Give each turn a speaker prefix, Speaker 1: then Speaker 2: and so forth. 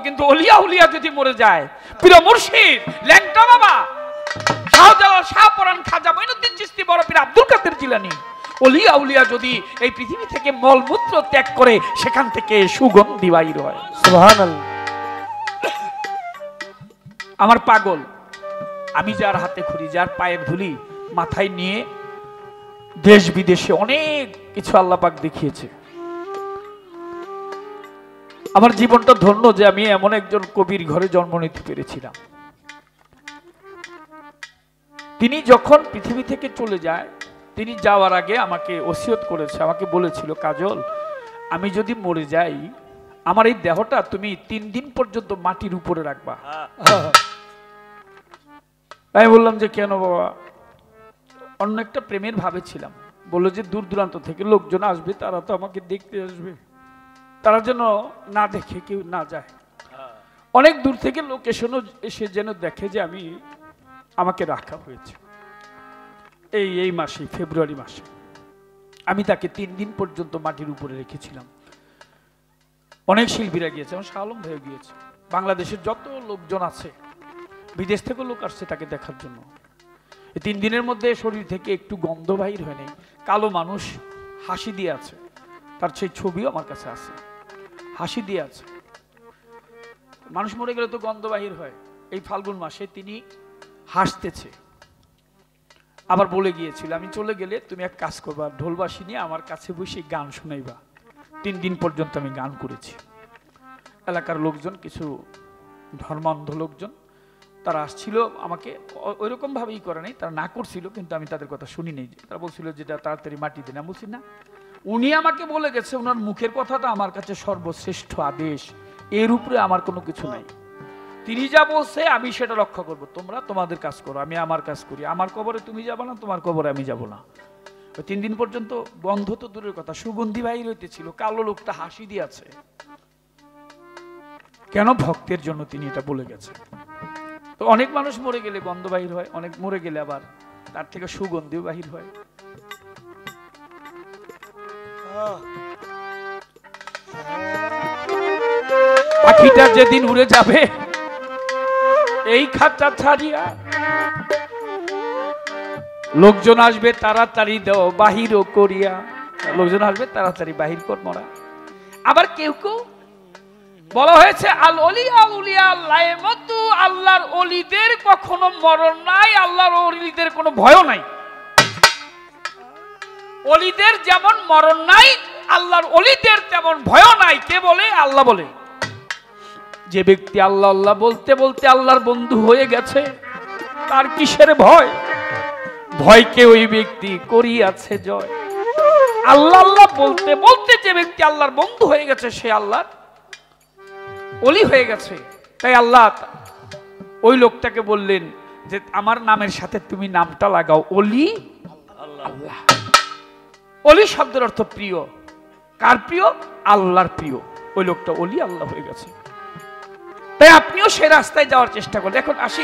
Speaker 1: কিন্তু অলিয়া উলিয়া যদি মরে যায়, পীর মুর্শিদ ল্যাংটা বাবা শাহজালাল, শাহপরান, খাজা মঈনুদ্দিন চিশতি, বড় পীর আব্দুল কাদের জিলানী, অলিয়া উলিয়া যদি এই পৃথিবী থেকে মলমূত্র ত্যাগ করে, সেখান থেকে সুগন্ধি বাইর হয়।
Speaker 2: সুবহানাল্লাহ।
Speaker 1: আমার পাগল, আমি যার হাতে খড়ি, যার পায়ের ধুলি মাথায় নিয়ে দেশ বিদেশে অনেক কিছু আল্লাহ পাক দেখিয়েছে। আমার জীবনটা ধন্য যে আমি এমন একজন কবির ঘরে জন্ম নিতে পেরেছিলাম। তিনি যখন পৃথিবী থেকে চলে যায়, তিনি যাওয়ার আগে আমাকে ওসিয়ত করেছে, আমাকে বলেছিল, কাজল আমি যদি মরে যাই, আমার এই দেহটা তুমি 3 দিন পর্যন্ত মাটির উপরে রাখবা। আমি বললাম যে কেন বাবা? অন্য একটা প্রেমের ভাবে ছিলাম। বললো যে দূর দূরান্ত থেকে লোকজন আসবে, তারা তো আমাকে দেখতে আসবে, তারা যেন না দেখে কেউ না যায়। অনেক দূর থেকে লোক এসে যেন দেখে যে আমাকে রাখা হয়েছে। এই মাসে, ফেব্রুয়ারি মাসে আমি তাকে 3 দিন পর্যন্ত মাটির উপরে রেখেছিলাম। অনেক শিল্পীরা গিয়েছে, আমার শাহ আলম ভাইও গিয়েছে, বাংলাদেশের যত লোকজন আছে, বিদেশ থেকে লোক আসছে তাকে দেখার জন্য। এই 3 দিনের মধ্যে শরীর থেকে একটু গন্ধ বাহির হয় নাই। কালো মানুষ হাসি দিয়ে আছে, তার সেই ছবিও আমার কাছে আছে, হাসি দিয়ে আছে। মানুষ মরে গেলে তো গন্ধ বাহির হয়। এই ফাল্গুন মাসে তিনি হাসতেছে। আবার বলে গিয়েছিল, আমি চলে গেলে তুমি এক কাজ করবা, ঢোলবাসী নিয়ে আমার কাছে বসে গান শোনাইবা। 3 দিন পর্যন্ত আমি গান করেছি। এলাকার লোকজন, কিছু ধর্মান্ধ লোকজন, তারা আসছিল, আমাকে ওইরকম ভাবেই করে নাই, তারা না করছিল, কিন্তু আমি তাদের কথা শুনি নেই। তারা বলছিল যেটা তাড়াতাড়ি মাটি দেন। আমি বলছি না, উনি আমাকে বলে গেছে, ওনার মুখের কথাটা আমার কাছে সর্বশ্রেষ্ঠ আদেশ, এর উপরে আমার কোনো কিছু নাই। তিনি যা বলছে আমি সেটা রক্ষা করব। তোমরা তোমাদের কাজ করো, আমি আমার কাজ করি। আমার কবরে তুমি যাবে না, তোমার কবরে আমি যাব না। 3 দিন পর্যন্ত গন্ধ তো দূরের কথা, সুগন্ধি বাহির হইতেছিল। কালো লোকটা হাসি দিয়েছে। কেন? ভক্তের জন্য তিনি এটা বলে গেছে। তো অনেক মানুষ মরে গেলে গন্ধ বাহির হয়, অনেক মরে গেলে আবার তার থেকে সুগন্ধিও বাহির হয়। পাখিটা যেদিন উড়ে যাবে এই খাঁচা ছাড়িয়া, লোকজন আসবে তাড়াতাড়ি দাও বাহিরও করিয়া, লোকজন আসবে তাড়াতাড়ি বাহির কর মরা। আবার কেউ কেউ বলা হয়েছে আল ওলিয়া উলিয়া লাইমাতু, আল্লাহর ওলিদের কখনো মরণ নাই, আল্লাহর ওলিদের কোনো ভয় নাই। ওলিদের যেমন মরণ নাই, আল্লাহর ওলিদের তেমন ভয় নাই। কে বলে? আল্লাহ বলে। যে ব্যক্তি আল্লাহ আল্লাহ বলতে বলতে আল্লাহর বন্ধু হয়ে গেছে, তার কিসের ভয়? ভয়কে ওই ব্যক্তি করিয়াছে জয়। আল্লাহ আল্লাহ বলতে বলতে যে ব্যক্তি আল্লাহর বন্ধু হয়ে গেছে, সে আল্লাহর ওলি হয়ে গেছে। তাই আল্লাহ ওই লোকটাকে বললেন যে আমার নামের সাথে তুমি নামটা লাগাও, ওলি আল্লাহ। ওলি শব্দের অর্থ প্রিয়। কার প্রিয়? আল্লাহর প্রিয়। ওই লোকটা ওলি আল্লাহ হয়ে গেছে। তাই আপনিও সে রাস্তায় যাওয়ার চেষ্টা করেন। এখন আসি,